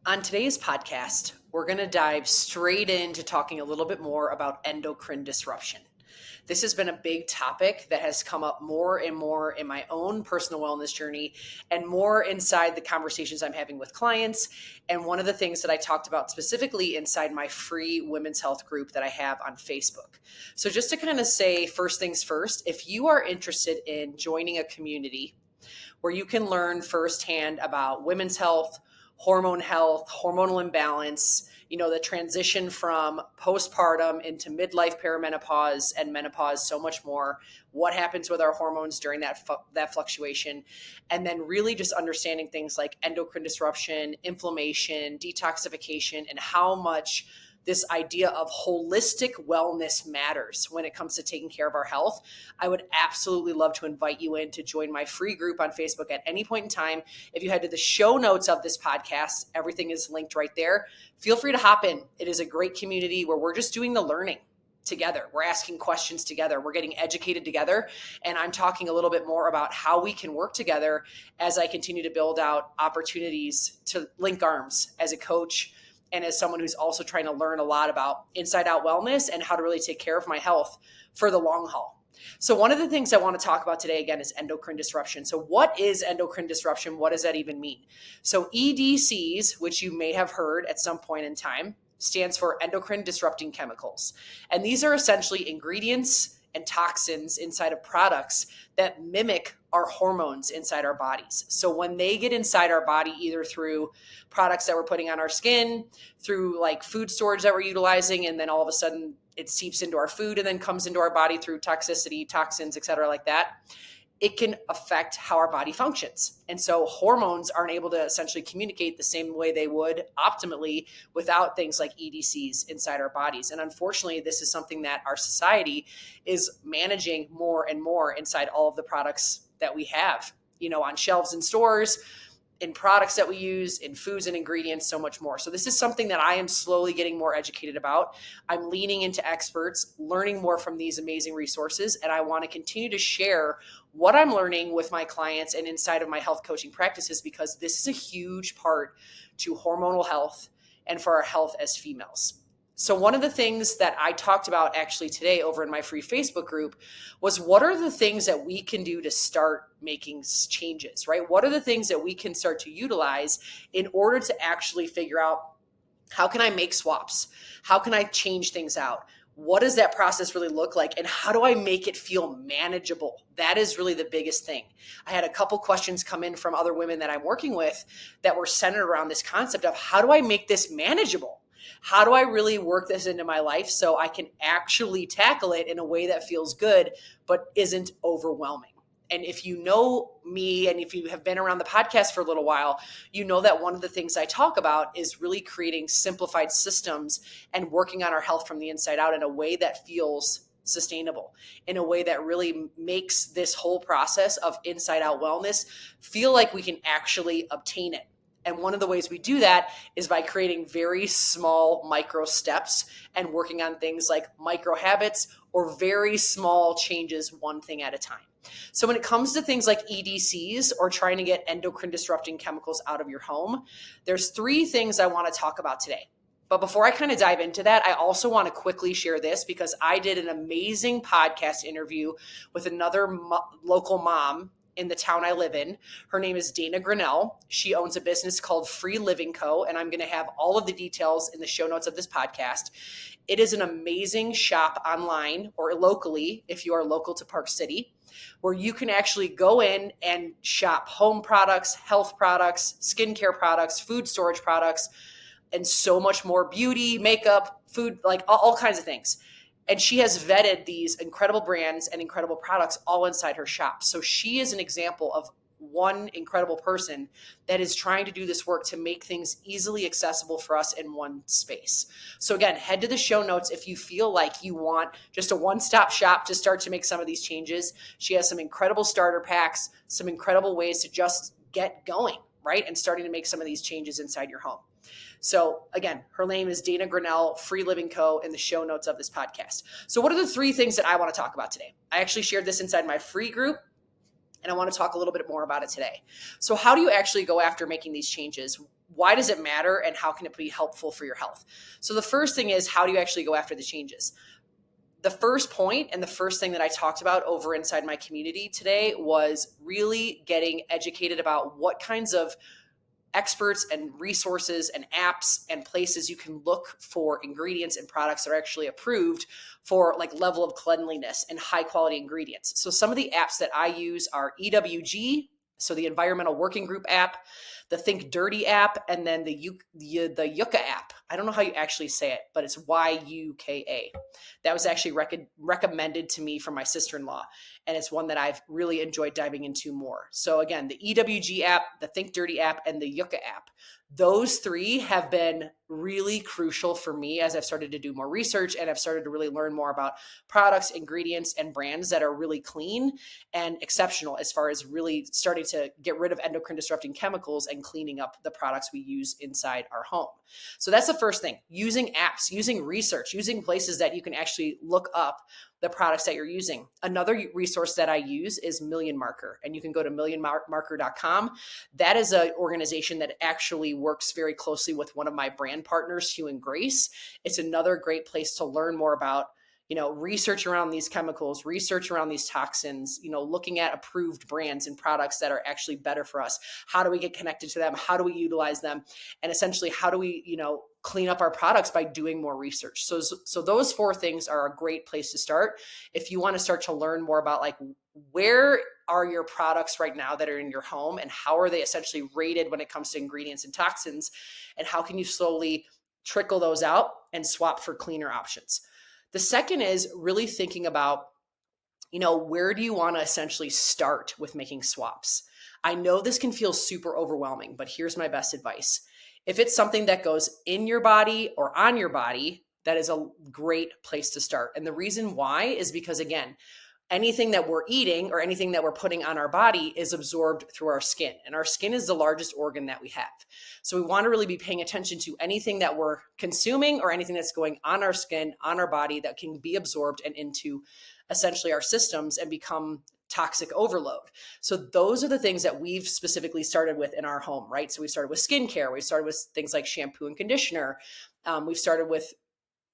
On today's podcast, we're going to dive straight into talking a little bit more about endocrine disruption. This has been a big topic that has come up more and more in my own personal wellness journey and more inside the conversations I'm having with clients. And one of the things that I talked about specifically inside my free women's health group that I have on Facebook. So just to kind of say first things first, if you are interested in joining a community where you can learn firsthand about women's health, hormonal imbalance, the transition from postpartum into midlife perimenopause and menopause, so much more, what happens with our hormones during that fluctuation, and then really just understanding things like endocrine disruption, inflammation, detoxification, and how much this idea of holistic wellness matters when it comes to taking care of our health. I would absolutely love to invite you in to join my free group on Facebook at any point in time. If you head to the show notes of this podcast, everything is linked right there. Feel free to hop in. It is a great community where we're just doing the learning together. We're asking questions together. We're getting educated together. And I'm talking a little bit more about how we can work together as I continue to build out opportunities to link arms as a coach and as someone who's also trying to learn a lot about inside out wellness and how to really take care of my health for the long haul. So one of the things I want to talk about today, again, is endocrine disruption. So what is endocrine disruption? What does that even mean? So EDCs, which you may have heard at some point in time, stands for endocrine disrupting chemicals. And these are essentially ingredients and toxins inside of products that mimic our hormones inside our bodies. So when they get inside our body, either through products that we're putting on our skin, through like food storage that we're utilizing, and then all of a sudden it seeps into our food and then comes into our body through toxicity, toxins, et cetera, like that, it can affect how our body functions. And so hormones aren't able to essentially communicate the same way they would optimally without things like EDCs inside our bodies. And unfortunately, this is something that our society is managing more and more inside all of the products that we have, on shelves in stores, in products that we use, in foods and ingredients, so much more. So this is something that I am slowly getting more educated about. I'm leaning into experts, learning more from these amazing resources, and I want to continue to share what I'm learning with my clients and inside of my health coaching practices, because this is a huge part to hormonal health and for our health as females. So one of the things that I talked about actually today over in my free Facebook group was, what are the things that we can do to start making changes, right? What are the things that we can start to utilize in order to actually figure out, how can I make swaps? How can I change things out? What does that process really look like? And how do I make it feel manageable? That is really the biggest thing. I had a couple questions come in from other women that I'm working with that were centered around this concept of, how do I make this manageable? How do I really work this into my life so I can actually tackle it in a way that feels good, but isn't overwhelming? And if you know me, and if you have been around the podcast for a little while, you know that one of the things I talk about is really creating simplified systems and working on our health from the inside out in a way that feels sustainable, in a way that really makes this whole process of inside out wellness feel like we can actually obtain it. And one of the ways we do that is by creating very small micro steps and working on things like micro habits or very small changes, one thing at a time. So when it comes to things like EDCs or trying to get endocrine disrupting chemicals out of your home, there's three things I want to talk about today. But before I kind of dive into that, I also want to quickly share this, because I did an amazing podcast interview with another local mom in the town I live in. Her name is Dana Grinnell. She owns a business called Free Living Co., and I'm going to have all of the details in the show notes of this podcast. It is an amazing shop online or locally, if you are local to Park City, where you can actually go in and shop home products, health products, skincare products, food storage products, and so much more, beauty, makeup, food, like all kinds of things. And she has vetted these incredible brands and incredible products all inside her shop. So she is an example of one incredible person that is trying to do this work to make things easily accessible for us in one space. So again, head to the show notes if you feel like you want just a one-stop shop to start to make some of these changes. She has some incredible starter packs, some incredible ways to just get going, right? And starting to make some of these changes inside your home. So again, her name is Dana Grinnell, Free Living Co., in the show notes of this podcast. So what are the three things that I want to talk about today? I actually shared this inside my free group, and I want to talk a little bit more about it today. So how do you actually go after making these changes? why does it matter and how can it be helpful for your health? So the first thing is, how do you actually go after the changes? The first point and the first thing that I talked about over inside my community today was really getting educated about what kinds of experts and resources and apps and places you can look for ingredients and products that are actually approved for like level of cleanliness and high quality ingredients. So some of the apps that I use are EWG, so the Environmental Working Group app, the Think Dirty app, and then the Yucca app. I don't know how you actually say it, but it's YUKA. That was actually recommended to me from my sister-in-law, and it's one that I've really enjoyed diving into more. So again, the EWG app, the Think Dirty app, and the Yucca app. Those three have been really crucial for me as I've started to do more research and I've started to really learn more about products, ingredients, and brands that are really clean and exceptional as far as really starting to get rid of endocrine disrupting chemicals and cleaning up the products we use inside our home. So that's the first thing, using apps, using research, using places that you can actually look up the products that you're using. Another resource that I use is Million Marker, and you can go to millionmarker.com. That is an organization that actually works very closely with one of my brand partners, Hugh and Grace. It's another great place to learn more about, research around these chemicals, research around these toxins, looking at approved brands and products that are actually better for us. How do we get connected to them? How do we utilize them? And essentially, how do we, clean up our products by doing more research? So those four things are a great place to start. If you want to start to learn more about like, where are your products right now that are in your home and how are they essentially rated when it comes to ingredients and toxins? And how can you slowly trickle those out and swap for cleaner options? The second is really thinking about, where do you want to essentially start with making swaps? I know this can feel super overwhelming, but here's my best advice. If it's something that goes in your body or on your body, that is a great place to start. And the reason why is because, again, anything that we're eating or anything that we're putting on our body is absorbed through our skin. And our skin is the largest organ that we have. So we want to really be paying attention to anything that we're consuming or anything that's going on our skin, on our body that can be absorbed and into essentially our systems and become toxic overload. So those are the things that we've specifically started with in our home, right? So we started with skincare. We started with things like shampoo and conditioner. We've started with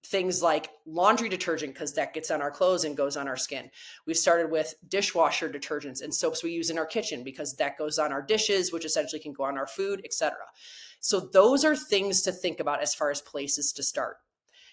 things like laundry detergent because that gets on our clothes and goes on our skin. We've started with dishwasher detergents and soaps we use in our kitchen because that goes on our dishes, which essentially can go on our food, etc. So those are things to think about as far as places to start.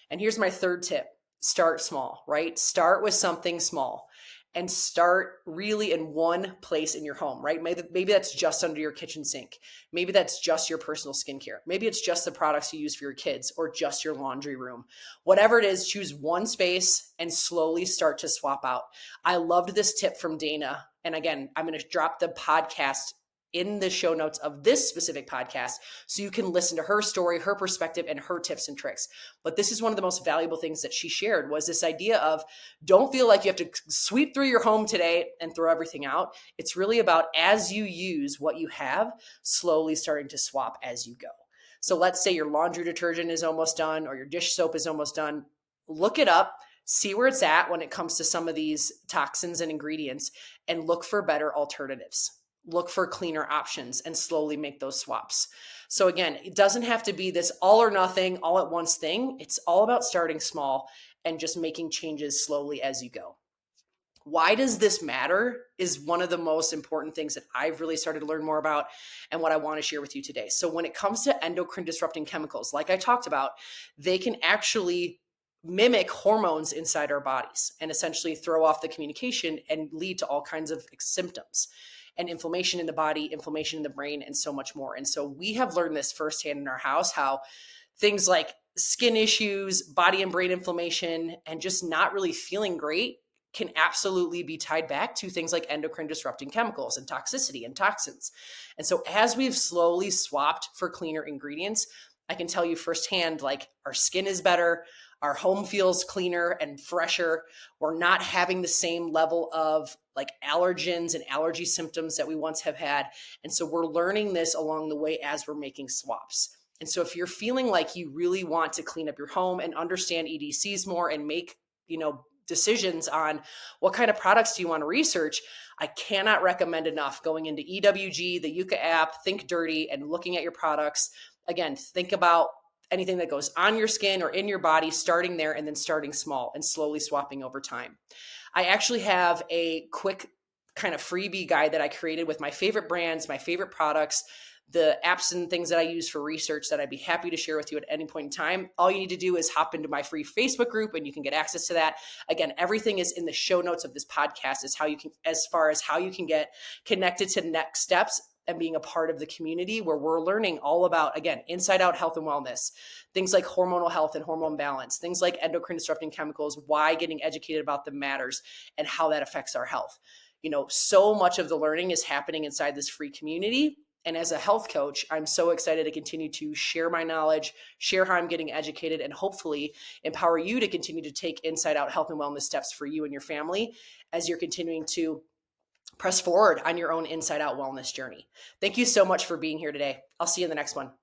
And here's my third tip. Start small, right? Start with something small and start really in one place in your home, right? Maybe that's just under your kitchen sink. Maybe that's just your personal skincare. Maybe it's just the products you use for your kids or just your laundry room. Whatever it is, choose one space and slowly start to swap out. I loved this tip from Dana. And again, I'm going to drop the podcast in the show notes of this specific podcast so you can listen to her story, her perspective, and her tips and tricks. But this is one of the most valuable things that she shared was this idea of don't feel like you have to sweep through your home today and throw everything out. It's really about as you use what you have, slowly starting to swap as you go. So let's say your laundry detergent is almost done or your dish soap is almost done. Look it up. See where it's at when it comes to some of these toxins and ingredients and look for better alternatives. Look for cleaner options and slowly make those swaps. So again, it doesn't have to be this all or nothing, all at once thing. It's all about starting small and just making changes slowly as you go. Why does this matter is one of the most important things that I've really started to learn more about and what I want to share with you today. So when it comes to endocrine disrupting chemicals, like I talked about, they can actually mimic hormones inside our bodies and essentially throw off the communication and lead to all kinds of symptoms and inflammation in the body, inflammation in the brain, and so much more. And so we have learned this firsthand in our house, how things like skin issues, body and brain inflammation, and just not really feeling great can absolutely be tied back to things like endocrine disrupting chemicals and toxicity and toxins. And so as we've slowly swapped for cleaner ingredients, I can tell you firsthand, like our skin is better, our home feels cleaner and fresher. We're not having the same level of like allergens and allergy symptoms that we once have had. And so we're learning this along the way as we're making swaps. And so if you're feeling like you really want to clean up your home and understand EDCs more and make, decisions on what kind of products do you want to research, I cannot recommend enough going into EWG, the Yucca app, Think Dirty, and looking at your products Again, think about anything that goes on your skin or in your body, starting there and then starting small and slowly swapping over time. I actually have a quick kind of freebie guide that I created with my favorite brands, my favorite products, the apps and things that I use for research that I'd be happy to share with you at any point in time. All you need to do is hop into my free Facebook group and you can get access to that. Again, everything is in the show notes of this podcast is how you can, as far as how you can get connected to next steps and being a part of the community where we're learning all about, again, inside out health and wellness, things like hormonal health and hormone balance, things like endocrine disrupting chemicals, why getting educated about them matters and how that affects our health. So much of the learning is happening inside this free community. And as a health coach, I'm so excited to continue to share my knowledge, share how I'm getting educated, and hopefully empower you to continue to take inside out health and wellness steps for you and your family as you're continuing to press forward on your own inside out wellness journey. Thank you so much for being here today. I'll see you in the next one.